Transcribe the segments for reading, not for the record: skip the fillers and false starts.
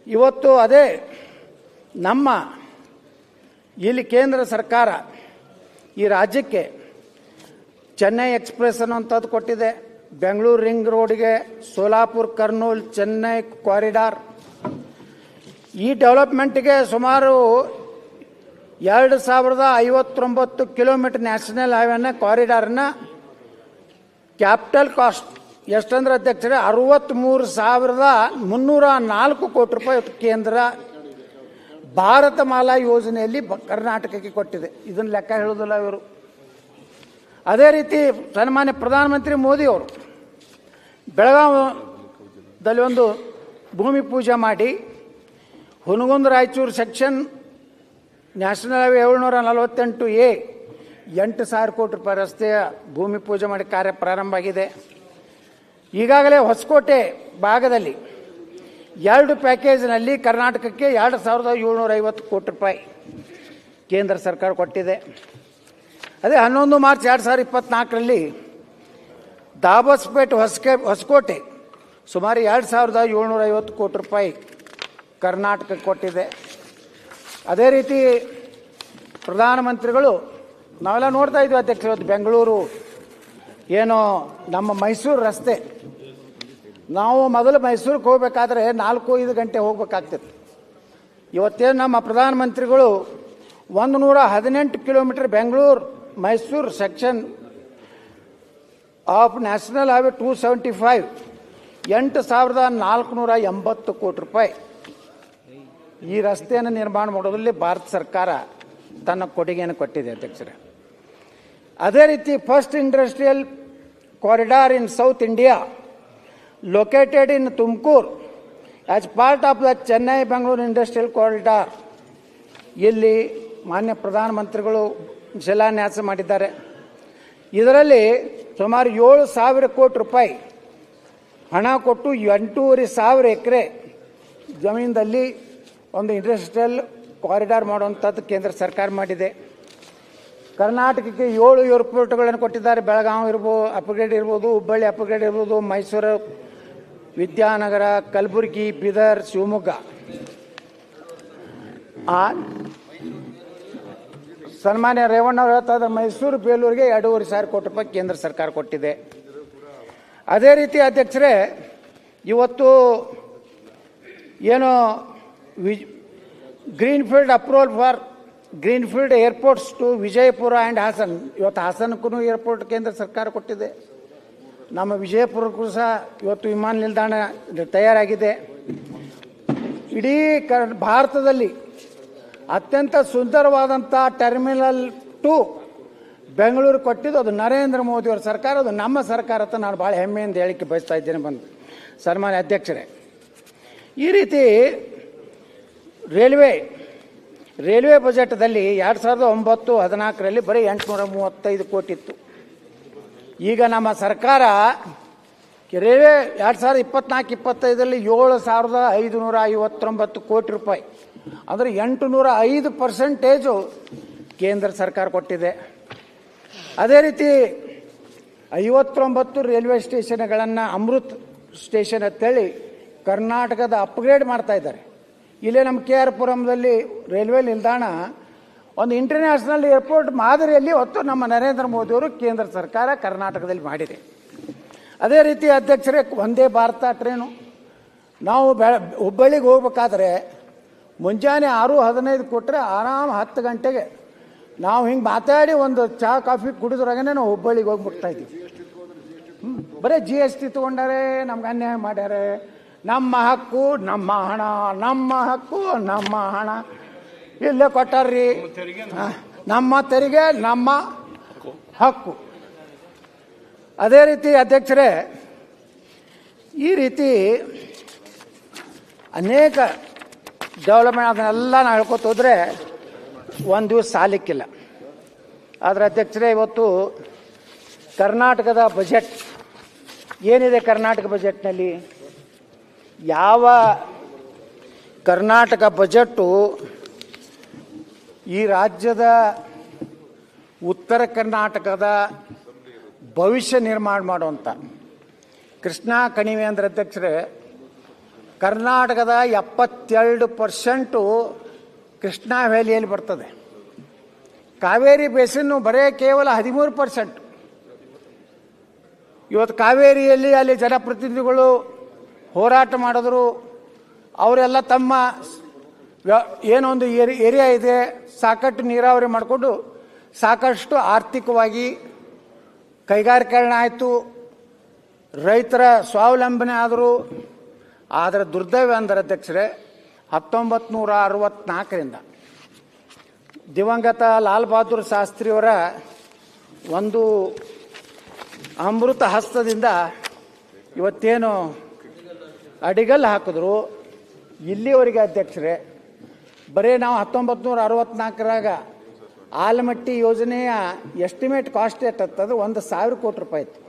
ಇವತ್ತು ಅದೇ ನಮ್ಮ ಇಲ್ಲಿ ಕೇಂದ್ರ ಸರ್ಕಾರ ಈ ರಾಜ್ಯಕ್ಕೆ ಚೆನ್ನೈ ಎಕ್ಸ್ಪ್ರೆಸ್ ಅನ್ನುವಂಥದ್ದು ಕೊಟ್ಟಿದೆ. ಬೆಂಗಳೂರು ರಿಂಗ್ ರೋಡ್ಗೆ ಸೋಲಾಪುರ್ ಕರ್ನೂಲ್ ಚೆನ್ನೈ ಕಾರಿಡಾರ್ ಈ ಡೆವಲಪ್ಮೆಂಟ್ಗೆ ಸುಮಾರು 2059 ಕಿಲೋಮೀಟರ್ ನ್ಯಾಷನಲ್ ಹೈವೇನ ಕಾರಿಡಾರ್ನ ಕ್ಯಾಪಿಟಲ್ ಕಾಸ್ಟ್ ಎಷ್ಟಂದ್ರೆ ಅಧ್ಯಕ್ಷರೇ 63,304 ಕೋಟಿ ರೂಪಾಯಿ ಕೇಂದ್ರ ಭಾರತ ಮಾಲಾ ಯೋಜನೆಯಲ್ಲಿ ಕರ್ನಾಟಕಕ್ಕೆ ಕೊಟ್ಟಿದೆ. ಇದನ್ನು ಲೆಕ್ಕ ಹೇಳೋದಿಲ್ಲ ಇವರು. ಅದೇ ರೀತಿ ಸನ್ಮಾನ್ಯ ಪ್ರಧಾನಮಂತ್ರಿ ಮೋದಿಯವರು ಬೆಳಗಾವಿಯಲ್ಲಿ ಒಂದು ಭೂಮಿ ಪೂಜೆ ಮಾಡಿ Hungund Raichur section national highway 748A 8,000 ಕೋಟಿ ರೂಪಾಯಿ ರಸ್ತೆಯ ಭೂಮಿ ಪೂಜೆ ಮಾಡಿ ಕಾರ್ಯ ಪ್ರಾರಂಭ ಆಗಿದೆ. ಈಗಾಗಲೇ ಹೊಸಕೋಟೆ ಭಾಗದಲ್ಲಿ 2 ಪ್ಯಾಕೇಜ್ನಲ್ಲಿ ಕರ್ನಾಟಕಕ್ಕೆ 2,750 ಕೋಟಿ ರೂಪಾಯಿ ಕೇಂದ್ರ ಸರ್ಕಾರ ಕೊಟ್ಟಿದೆ. ಅದೇ 11 ಮಾರ್ಚ್ 2024ರಲ್ಲಿ ದಾಬಸ್ಪೇಟ್ ಹೊಸಕೋಟೆ ಸುಮಾರು 2,750 ಕೋಟಿ ರೂಪಾಯಿ ಕರ್ನಾಟಕಕ್ಕೆ ಕೊಟ್ಟಿದೆ. ಅದೇ ರೀತಿ ಪ್ರಧಾನಮಂತ್ರಿಗಳು ನಾವೆಲ್ಲ ನೋಡ್ತಾ ಇದ್ವಿ ಅಧ್ಯಕ್ಷ, ಇವತ್ತು ಬೆಂಗಳೂರು ಏನೋ ನಮ್ಮ ಮೈಸೂರು ರಸ್ತೆ, ನಾವು ಮೊದಲು ಮೈಸೂರಿಗೆ ಹೋಗಬೇಕಾದ್ರೆ 4-5 ಗಂಟೆ ಹೋಗ್ಬೇಕಾಗ್ತಿತ್ತು. ಇವತ್ತೇನು ನಮ್ಮ ಪ್ರಧಾನಮಂತ್ರಿಗಳು 118 kilometre Bengaluru Mysuru section of national highway 275 8,480 ಕೋಟಿ ರೂಪಾಯಿ ಈ ರಸ್ತೆಯನ್ನು ನಿರ್ಮಾಣ ಮಾಡೋದ್ರಲ್ಲಿ ಭಾರತ ಸರ್ಕಾರ ತನ್ನ ಕೊಡುಗೆಯನ್ನು ಕೊಟ್ಟಿದೆ ಅಧ್ಯಕ್ಷರೇ. ಅದೇ ರೀತಿ first industrial corridor in south India located in Tumakuru as part of the Chennai Bengaluru industrial corridor ಇಲ್ಲಿ ಮಾನ್ಯ ಪ್ರಧಾನಮಂತ್ರಿಗಳು ಶಿಲಾನ್ಯಾಸ ಮಾಡಿದ್ದಾರೆ. ಇದರಲ್ಲಿ ಸುಮಾರು 7,000 ಕೋಟಿ ರೂಪಾಯಿ ಹಣ ಕೊಟ್ಟು 8,500 ಎಕರೆ ಜಮೀನಲ್ಲಿ ಒಂದು ಇಂಡಸ್ಟ್ರಿಯಲ್ ಕಾರಿಡಾರ್ ಮಾಡುವಂಥದ್ದು ಕೇಂದ್ರ ಸರ್ಕಾರ ಮಾಡಿದೆ. ಕರ್ನಾಟಕಕ್ಕೆ 7 ಏರ್ಪೋರ್ಟ್ಗಳನ್ನು ಕೊಟ್ಟಿದ್ದಾರೆ. ಬೆಳಗಾವಿ ಅಪ್ಗ್ರೇಡ್ ಇರ್ಬೋದು, ಹುಬ್ಬಳ್ಳಿ ಅಪ್ಗ್ರೇಡ್ ಇರ್ಬೋದು, ಮೈಸೂರು, ವಿದ್ಯಾನಗರ, ಕಲಬುರಗಿ, ಬೀದರ್, ಶಿವಮೊಗ್ಗ. ಸನ್ಮಾನ್ಯ ರೇವಣ್ಣ ಅವರು ಹೇಳ್ತಾ ಇದ್ದಾರೆ, ಮೈಸೂರು ಬೇಲೂರಿಗೆ 2,500 ಕೋಟಿ ರೂಪಾಯಿ ಕೇಂದ್ರ ಸರ್ಕಾರ ಕೊಟ್ಟಿದೆ. ಅದೇ ರೀತಿ ಅಧ್ಯಕ್ಷರೇ, ಇವತ್ತು ಏನು greenfield approval for greenfield airports to Vijayapura and Hassan, ಇವತ್ತು ಹಾಸನಕ್ಕೂ ಏರ್ಪೋರ್ಟ್ ಕೇಂದ್ರ ಸರ್ಕಾರ ಕೊಟ್ಟಿದೆ. ನಮ್ಮ ವಿಜಯಪುರಕ್ಕೂ ಸಹ ಇವತ್ತು ವಿಮಾನ ನಿಲ್ದಾಣ ತಯಾರಾಗಿದೆ. ಇಡೀ ಭಾರತದಲ್ಲಿ ಅತ್ಯಂತ ಸುಂದರವಾದಂಥ ಟರ್ಮಿನಲ್ 2 ಬೆಂಗಳೂರು ಕೊಟ್ಟಿದ್ದು ಅದು ನರೇಂದ್ರ ಮೋದಿಯವರ ಸರ್ಕಾರ, ಅದು ನಮ್ಮ ಸರ್ಕಾರ ಅಂತ ನಾನು ಭಾಳ ಹೆಮ್ಮೆಯಿಂದ ಹೇಳಿಕೆ ಬಯಸ್ತಾ ಇದ್ದೇನೆ. ಬಂದು ಸನ್ಮಾನ್ಯ ಅಧ್ಯಕ್ಷರೇ, ಈ ರೀತಿ ರೈಲ್ವೆ ಬಜೆಟ್ದಲ್ಲಿ 2009-14ರಲ್ಲಿ ಬರೀ 835 ಕೋಟಿ ಇತ್ತು. ಈಗ ನಮ್ಮ ಸರ್ಕಾರ ರೈಲ್ವೆ 2024-25ರಲ್ಲಿ 7,559 ಕೋಟಿ ರೂಪಾಯಿ, ಅಂದರೆ 805% ಕೇಂದ್ರ ಸರ್ಕಾರ ಕೊಟ್ಟಿದೆ. ಅದೇ ರೀತಿ 59 ರೈಲ್ವೆ ಸ್ಟೇಷನ್ಗಳನ್ನು ಅಮೃತ್ ಸ್ಟೇಷನ್ ಅಂತೇಳಿ ಕರ್ನಾಟಕದ ಅಪ್ಗ್ರೇಡ್ ಮಾಡ್ತಾ ಇದ್ದಾರೆ. ಇಲ್ಲೇ ನಮ್ಮ KR ಪುರಂದಲ್ಲಿ ರೈಲ್ವೆ ನಿಲ್ದಾಣ ಒಂದು ಇಂಟರ್ನ್ಯಾಷನಲ್ ಏರ್ಪೋರ್ಟ್ ಮಾದರಿಯಲ್ಲಿ ಹೊತ್ತು ನಮ್ಮ ನರೇಂದ್ರ ಮೋದಿಯವರು ಕೇಂದ್ರ ಸರ್ಕಾರ ಕರ್ನಾಟಕದಲ್ಲಿ ಮಾಡಿದೆ. ಅದೇ ರೀತಿ ಅಧ್ಯಕ್ಷರೇ, ವಂದೇ ಭಾರತ ಟ್ರೈನು ನಾವು ಹುಬ್ಬಳ್ಳಿಗೆ ಹೋಗ್ಬೇಕಾದ್ರೆ ಮುಂಜಾನೆ 6:15 ಕೊಟ್ಟರೆ ಆರಾಮ್ 10 ಗಂಟೆಗೆ ನಾವು ಹಿಂಗೆ ಮಾತಾಡಿ ಒಂದು ಚಹಾ ಕಾಫಿ ಕುಡಿದ್ರಾಗೇ ನಾವು ಹುಬ್ಬಳ್ಳಿಗೆ ಹೋಗ್ಬಿಡ್ತಾ ಇದ್ದೀವಿ. ಬರೀ GST ತೊಗೊಂಡಾರೆ, ನಮ್ಗೆ ಅನ್ಯಾಯ ಮಾಡ್ಯಾರೆ. ನಮ್ಮ ಹಕ್ಕು ನಮ್ಮ ಹಣ, ನಮ್ಮ ಹಕ್ಕು ನಮ್ಮ ಹಣ ಇಲ್ಲೇ ಕೊಟ್ಟಾರ್ರಿ. ನಮ್ಮ ತೆರಿಗೆ ನಮ್ಮ ಹಕ್ಕು. ಅದೇ ರೀತಿ ಅಧ್ಯಕ್ಷರೇ, ಈ ರೀತಿ ಅನೇಕ ಡೆವಲಪ್ಮೆಂಟ್ ಅದನ್ನೆಲ್ಲ ನಾವು ಹೇಳ್ಕೊತ ಹೋದರೆ ಒಂದು ದಿವಸ ಸಾಲಿಕ್ಕಿಲ್ಲ. ಆದರೆ ಅಧ್ಯಕ್ಷರೇ, ಇವತ್ತು ಕರ್ನಾಟಕದ ಬಜೆಟ್ ಏನಿದೆ, ಕರ್ನಾಟಕ ಬಜೆಟ್ನಲ್ಲಿ ಯಾವ ಕರ್ನಾಟಕ ಬಜೆಟ್ಟು ಈ ರಾಜ್ಯದ ಉತ್ತರ ಕರ್ನಾಟಕದ ಭವಿಷ್ಯ ನಿರ್ಮಾಣ ಮಾಡುವಂಥ ಕೃಷ್ಣಾ ಕಣಿವೆ ಅಂದ್ರೆ ಅಧ್ಯಕ್ಷರೇ, ಕರ್ನಾಟಕದ 72% ಕೃಷ್ಣಾ ವ್ಯಾಲಿಯಲ್ಲಿ ಬರ್ತದೆ. ಕಾವೇರಿ ಬೇಸಿನ್ನು ಬರೇ ಕೇವಲ 13%. ಇವತ್ತು ಕಾವೇರಿಯಲ್ಲಿ ಅಲ್ಲಿ ಜನಪ್ರತಿನಿಧಿಗಳು ಹೋರಾಟ ಮಾಡಿದ್ರು. ಅವರೆಲ್ಲ ತಮ್ಮ ಏನೊಂದು ಏರಿಯಾ ಇದೆ ಸಾಕಷ್ಟು ನೀರಾವರಿ ಮಾಡಿಕೊಂಡು ಸಾಕಷ್ಟು ಆರ್ಥಿಕವಾಗಿ ಕೈಗಾರಿಕರಣ ಆಯಿತು, ರೈತರ ಸ್ವಾವಲಂಬನೆ ಆದರು. ಆದರೆ ದುರ್ದೈವ ಅಂದರೆ ಅಧ್ಯಕ್ಷರೇ, 1964ರಿಂದ ದಿವಂಗತ ಲಾಲ್ ಬಹದ್ದೂರ್ ಶಾಸ್ತ್ರಿಯವರ ಒಂದು ಅಮೃತ ಹಸ್ತದಿಂದ ಇವತ್ತೇನು ಅಡಿಗಲ್ಲು ಹಾಕಿದ್ರು ಇಲ್ಲಿವರೆಗೆ ಅಧ್ಯಕ್ಷರೇ, ಬರೀ ನಾವು 1964ರಾಗ ಆಲಮಟ್ಟಿ ಯೋಜನೆಯ ಎಸ್ಟಿಮೇಟ್ ಕಾಸ್ಟ್ ಎಷ್ಟಂತಂದ್ರೆ 1,000 ಕೋಟಿ ರೂಪಾಯಿ ಇತ್ತು.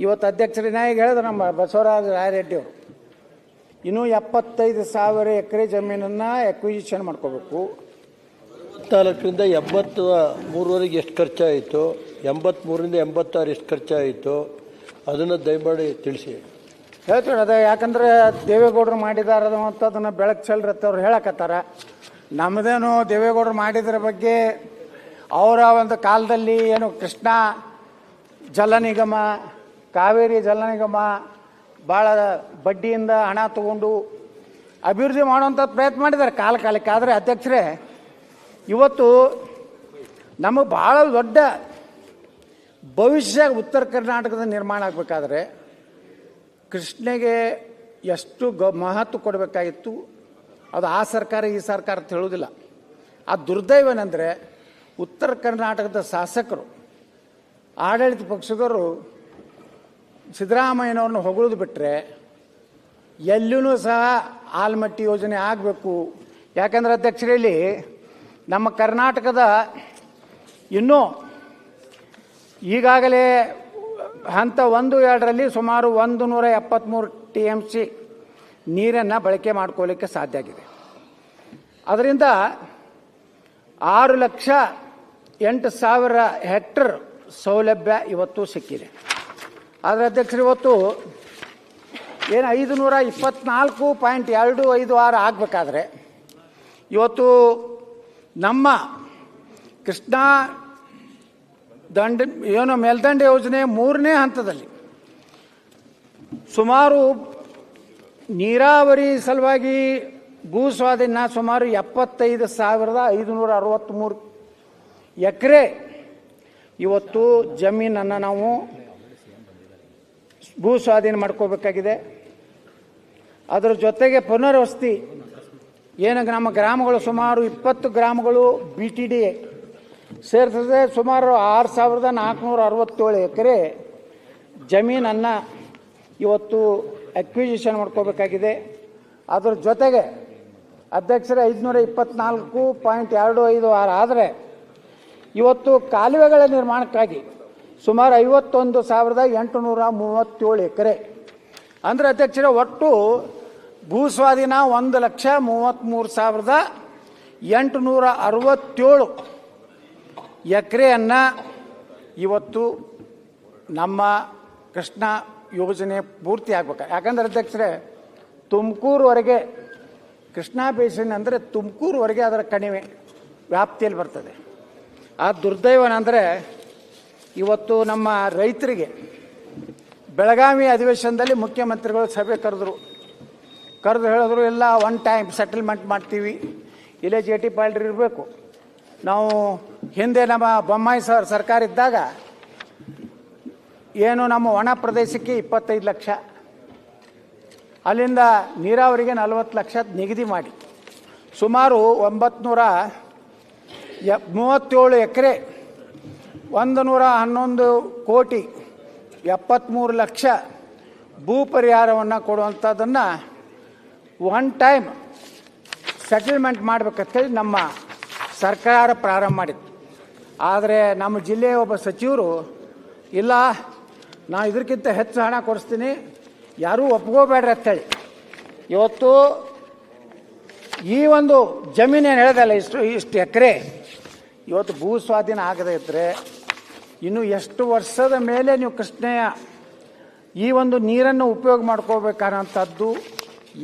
ಇವತ್ತು ಅಧ್ಯಕ್ಷರೇ ಈಗ ಹೇಳಿದ್ರು ನಮ್ಮ ಬಸವರಾಜ ರಾಯರೆಡ್ಡಿ ಅವರು, ಇನ್ನೂ 75,000 ಎಕರೆ ಜಮೀನನ್ನು ಎಕ್ವಿಜಿಷನ್ ಮಾಡ್ಕೋಬೇಕು. 74ರಿಂದ 83ವರೆಗೆ ಎಷ್ಟು ಖರ್ಚಾಯಿತು, 83ರಿಂದ 86 ಎಷ್ಟು ಖರ್ಚಾಯಿತು, ಅದನ್ನು ದಯಮಾಡಿ ತಿಳಿಸಿ. ಹೇಳ್ತೀವಿ ಅದೇ, ಯಾಕಂದ್ರೆ ದೇವೇಗೌಡರು ಮಾಡಿದಾರ ಅಂತ ಅದನ್ನು ಬೆಳಕು ಚೆಲ್ರತ್ತೆ ಅವ್ರು ಹೇಳಕತ್ತಾರ. ನಮ್ಮದೇನು ದೇವೇಗೌಡರು ಮಾಡಿದ್ರ ಬಗ್ಗೆ ಅವರ ಒಂದು ಕಾಲದಲ್ಲಿ ಏನು ಕೃಷ್ಣಾ ಜಲ ನಿಗಮ, ಕಾವೇರಿ ಜಲ ನಿಗಮ ಭಾಳ ಬಡ್ಡಿಯಿಂದ ಹಣ ತಗೊಂಡು ಅಭಿವೃದ್ಧಿ ಮಾಡುವಂಥ ಪ್ರಯತ್ನ ಮಾಡಿದ್ದಾರೆ ಕಾಲಕ್ಕೆ. ಆದರೆ ಅಧ್ಯಕ್ಷರೇ, ಇವತ್ತು ನಮಗೆ ಭಾಳ ದೊಡ್ಡ ಭವಿಷ್ಯ ಉತ್ತರ ಕರ್ನಾಟಕದ ನಿರ್ಮಾಣ ಆಗಬೇಕಾದ್ರೆ ಕೃಷ್ಣೆಗೆ ಎಷ್ಟು ಮಹತ್ವ ಕೊಡಬೇಕಾಗಿತ್ತು, ಅದು ಆ ಸರ್ಕಾರ ಈ ಸರ್ಕಾರ ಅಂತ ಹೇಳೋದಿಲ್ಲ. ಆ ದುರ್ದೈವನೆಂದರೆ ಉತ್ತರ ಕರ್ನಾಟಕದ ಶಾಸಕರು, ಆಡಳಿತ ಪಕ್ಷದವರು ಸಿದ್ದರಾಮಯ್ಯನವ್ರನ್ನ ಹೊಗಳೋದು ಬಿಟ್ಟರೆ ಎಲ್ಲೂ ಸಹ ಆಲಮಟ್ಟಿ ಯೋಜನೆ ಆಗಬೇಕು. ಯಾಕಂದರೆ ಅಧ್ಯಕ್ಷರಲ್ಲಿ ನಮ್ಮ ಕರ್ನಾಟಕದ ಇನ್ನೂ ಈಗಾಗಲೇ ಹಂತ 1, 2ರಲ್ಲಿ ಸುಮಾರು 173 TMC ನೀರನ್ನು ಬಳಕೆ ಮಾಡ್ಕೊಳ್ಳಿಕ್ಕೆ ಸಾಧ್ಯ ಆಗಿದೆ. ಅದರಿಂದ 6,08,000 ಹೆಕ್ಟರ್ ಸೌಲಭ್ಯ ಇವತ್ತು ಸಿಕ್ಕಿದೆ. ಆದರೆ ಅಧ್ಯಕ್ಷರು ಇವತ್ತು ಏನು 524.256 ಆಗಬೇಕಾದ್ರೆ ಇವತ್ತು ನಮ್ಮ ಕೃಷ್ಣಾ ಏನು ಮೇಲ್ದಂಡೆ ಯೋಜನೆ 3ನೇ ಹಂತದಲ್ಲಿ ಸುಮಾರು ನೀರಾವರಿ ಸಲುವಾಗಿ ಭೂ ಸ್ವಾಧೀನ ಸುಮಾರು 75,563 ಎಕರೆ ಇವತ್ತು ಜಮೀನನ್ನು ನಾವು ಭೂ ಸ್ವಾಧೀನ ಮಾಡ್ಕೋಬೇಕಾಗಿದೆ. ಅದರ ಜೊತೆಗೆ ಪುನರ್ವಸತಿ ಏನು ನಮ್ಮ ಗ್ರಾಮಗಳು ಸುಮಾರು 20 ಗ್ರಾಮಗಳು BTD ಸೇರ್ತದೆ. ಸುಮಾರು 6,467 ಎಕರೆ ಜಮೀನನ್ನು ಇವತ್ತು ಅಕ್ವಿಜಿಷನ್ ಮಾಡ್ಕೋಬೇಕಾಗಿದೆ. ಅದರ ಜೊತೆಗೆ ಅಧ್ಯಕ್ಷರೇ 524.256 ಆದರೆ ಇವತ್ತು ಕಾಲುವೆಗಳ ನಿರ್ಮಾಣಕ್ಕಾಗಿ ಸುಮಾರು 51,837 ಎಕರೆ. ಅಂದರೆ ಅಧ್ಯಕ್ಷರೇ ಒಟ್ಟು ಭೂ ಸ್ವಾಧೀನ 1,33,867 ಎಕರೆಯನ್ನು ಇವತ್ತು ನಮ್ಮ ಕೃಷ್ಣಾ ಯೋಜನೆ ಪೂರ್ತಿ ಆಗ್ಬೇಕು. ಯಾಕಂದರೆ ಅಧ್ಯಕ್ಷರೇ ತುಮಕೂರುವರೆಗೆ ಕೃಷ್ಣಾ ಬೇಸಿನ್ ಅಂದರೆ ತುಮಕೂರುವರೆಗೆ ಅದರ ಕಣಿವೆ ವ್ಯಾಪ್ತಿಯಲ್ಲಿ ಬರ್ತದೆ. ಆ ದುರ್ದೈವನೆಂದರೆ ಇವತ್ತು ನಮ್ಮ ರೈತರಿಗೆ ಬೆಳಗಾವಿ ಅಧಿವೇಶನದಲ್ಲಿ ಮುಖ್ಯಮಂತ್ರಿಗಳು ಸಭೆ ಕರೆದು ಹೇಳಿದ್ರು, ಎಲ್ಲ ಒನ್ ಟೈಮ್ ಸೆಟಲ್ಮೆಂಟ್ ಮಾಡ್ತೀವಿ, ಇಲ್ಲೇ JT ಪಾಟೀಲ್ ಇರಬೇಕು. ನಾವು ಹಿಂದೆ ನಮ್ಮ ಬೊಮ್ಮಾಯಿ ಸರ್ಕಾರ ಇದ್ದಾಗ ಏನು ನಮ್ಮ ಒಣ ಪ್ರದೇಶಕ್ಕೆ 25 ಲಕ್ಷ, ಅಲ್ಲಿಂದ ನೀರಾವರಿಗೆ 40 ಲಕ್ಷ ನಿಗದಿ ಮಾಡಿ ಸುಮಾರು 937 ಎಕರೆ 111 ಕೋಟಿ 73 ಲಕ್ಷ ಭೂ ಪರಿಹಾರವನ್ನು ಕೊಡುವಂಥದ್ದನ್ನು ಒನ್ ಟೈಮ್ ಸೆಟಲ್ಮೆಂಟ್ ಮಾಡಬೇಕಂತೇಳಿ ನಮ್ಮ ಸರ್ಕಾರ ಪ್ರಾರಂಭ ಮಾಡಿತ್ತು. ಆದರೆ ನಮ್ಮ ಜಿಲ್ಲೆಯ ಒಬ್ಬ ಸಚಿವರು ಇಲ್ಲ, ನಾನು ಇದಕ್ಕಿಂತ ಹೆಚ್ಚು ಹಣ ಕೊಡಿಸ್ತೀನಿ, ಯಾರೂ ಒಪ್ಕೋಬೇಡ್ರಿ ಅಂತೇಳಿ ಇವತ್ತು ಈ ಒಂದು ಜಮೀನೇನು ಹೇಳ್ದಲ್ಲ ಇಷ್ಟು ಎಕರೆ ಇವತ್ತು ಭೂ ಸ್ವಾಧೀನ ಆಗದೇ ಇದ್ದರೆ ಇನ್ನು ಎಷ್ಟು ವರ್ಷದ ಮೇಲೆ ನೀವು ಕೃಷ್ಣೆಯ ಈ ಒಂದು ನೀರನ್ನು ಉಪಯೋಗ ಮಾಡ್ಕೋಬೇಕನ್ನೋಂಥದ್ದು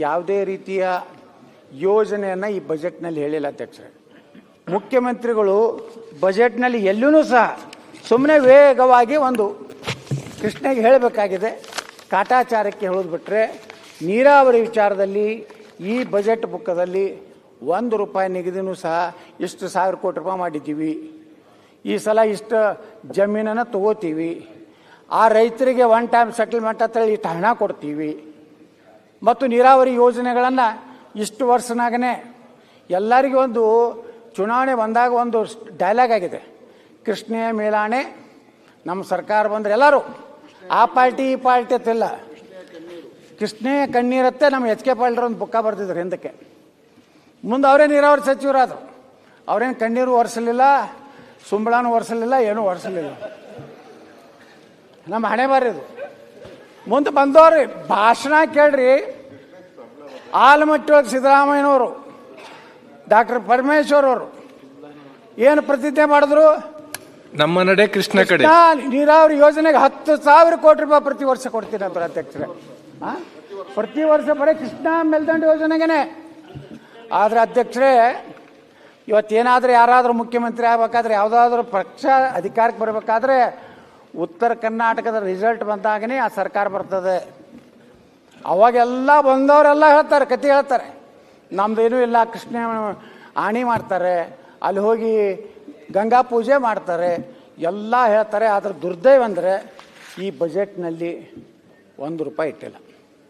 ಯಾವುದೇ ರೀತಿಯ ಯೋಜನೆಯನ್ನು ಈ ಬಜೆಟ್ನಲ್ಲಿ ಹೇಳಿಲ್ಲ ಅಧ್ಯಕ್ಷರೇ. ಮುಖ್ಯಮಂತ್ರಿಗಳು ಬಜೆಟ್ನಲ್ಲಿ ಎಲ್ಲೂ ಸಹ ಸುಮ್ಮನೆ ವೇಗವಾಗಿ ಒಂದು ಕೃಷ್ಣಗೆ ಹೇಳಬೇಕಾಗಿದೆ, ಕಾಟಾಚಾರಕ್ಕೆ ಹೇಳೋದು ಬಿಟ್ಟರೆ ನೀರಾವರಿ ವಿಚಾರದಲ್ಲಿ ಈ ಬಜೆಟ್ ಬುಕ್ಕದಲ್ಲಿ ₹1 ನಿಗದಿನೂ ಸಹ ಇಷ್ಟು 1,000 ಕೋಟಿ ರೂಪಾಯಿ ಮಾಡಿದ್ದೀವಿ, ಈ ಸಲ ಇಷ್ಟು ಜಮೀನನ್ನು ತಗೋತೀವಿ, ಆ ರೈತರಿಗೆ ಒನ್ ಟೈಮ್ ಸೆಟಲ್ಮೆಂಟ್ ಅಂತ ಹೇಳಿ ಇಷ್ಟು ಹಣ ಕೊಡ್ತೀವಿ, ಮತ್ತು ನೀರಾವರಿ ಯೋಜನೆಗಳನ್ನು ಇಷ್ಟು ವರ್ಷನಾಗೇ ಎಲ್ಲರಿಗೂ ಒಂದು ಚುನಾವಣೆ ಬಂದಾಗ ಒಂದು ಡೈಲಾಗ್ ಆಗಿದೆ, ಕೃಷ್ಣೆಯ ಮೇಲಾಣೆ ನಮ್ಮ ಸರ್ಕಾರ ಬಂದರೆ ಎಲ್ಲರೂ ಆ ಪಾರ್ಟಿ ಈ ಪಾರ್ಟಿ ಅಂತಿಲ್ಲ, ಕೃಷ್ಣೆಯ ಕಣ್ಣೀರತ್ತೆ ನಮ್ಮ ಎಚ್ ಕೆ ಪಾಟೀಲ್ ಒಂದು ಬುಕ್ಕ ಬರ್ತಿದ್ರು ಹಿಂದಕ್ಕೆ. ಮುಂದೆ ಅವರೇ ನೀರಾವರಿ ಸಚಿವರಾದರು, ಅವರೇನು ಕಣ್ಣೀರು ಒರೆಸಲಿಲ್ಲ, ಸುಂಬಳನೂ ಒರೆಸಲಿಲ್ಲ, ಏನೂ ಒರೆಸಲಿಲ್ಲ. ನಮ್ಮ ಹಣೆ ಬಾರಿದು. ಮುಂದೆ ಬಂದವ್ರಿ ಭಾಷಣ ಕೇಳ್ರಿ, ಆಲಮಟ್ಟಿ ಒಳಗೆ ಸಿದ್ದರಾಮಯ್ಯನವರು, ಡಾಕ್ಟರ್ ಪರಮೇಶ್ವರ್ ಅವರು ಏನು ಪ್ರತಿಜ್ಞೆ ಮಾಡಿದ್ರು? ನಮ್ಮ ನಡೆ ಕೃಷ್ಣ ಕಡೆ. ನೀರಾವರಿ ಯೋಜನೆಗೆ 10,000 ಕೋಟಿ ರೂಪಾಯಿ ಪ್ರತಿ ವರ್ಷ ಕೊಡ್ತೀನಿ ಅಂತ ಅಧ್ಯಕ್ಷರೇ. ಪ್ರತಿ ವರ್ಷ ಬರೀ ಕೃಷ್ಣ ಮೇಲ್ದಂಡೆ ಯೋಜನೆಗೇನೆ. ಆದರೆ ಅಧ್ಯಕ್ಷರೇ, ಇವತ್ತೇನಾದರೂ ಯಾರಾದರೂ ಮುಖ್ಯಮಂತ್ರಿ ಆಗಬೇಕಾದ್ರೆ, ಯಾವುದಾದ್ರೂ ಪಕ್ಷ ಅಧಿಕಾರಕ್ಕೆ ಬರಬೇಕಾದ್ರೆ ಉತ್ತರ ಕರ್ನಾಟಕದ ರಿಸಲ್ಟ್ ಬಂದಾಗನೇ ಆ ಸರ್ಕಾರ ಬರ್ತದೆ. ಅವಾಗೆಲ್ಲ ಬಂದವರೆಲ್ಲ ಹೇಳ್ತಾರೆ, ಕತೆ ಹೇಳ್ತಾರೆ, ನಮ್ದೇನೂ ಇಲ್ಲ, ಕೃಷ್ಣ ಆಣಿ ಮಾಡ್ತಾರೆ, ಅಲ್ಲಿ ಹೋಗಿ ಗಂಗಾ ಪೂಜೆ ಮಾಡ್ತಾರೆ, ಎಲ್ಲ ಹೇಳ್ತಾರೆ. ಆದರೆ ದುರ್ದೈವ ಅಂದರೆ ಈ ಬಜೆಟ್ನಲ್ಲಿ ₹1 ಇಟ್ಟಿಲ್ಲ.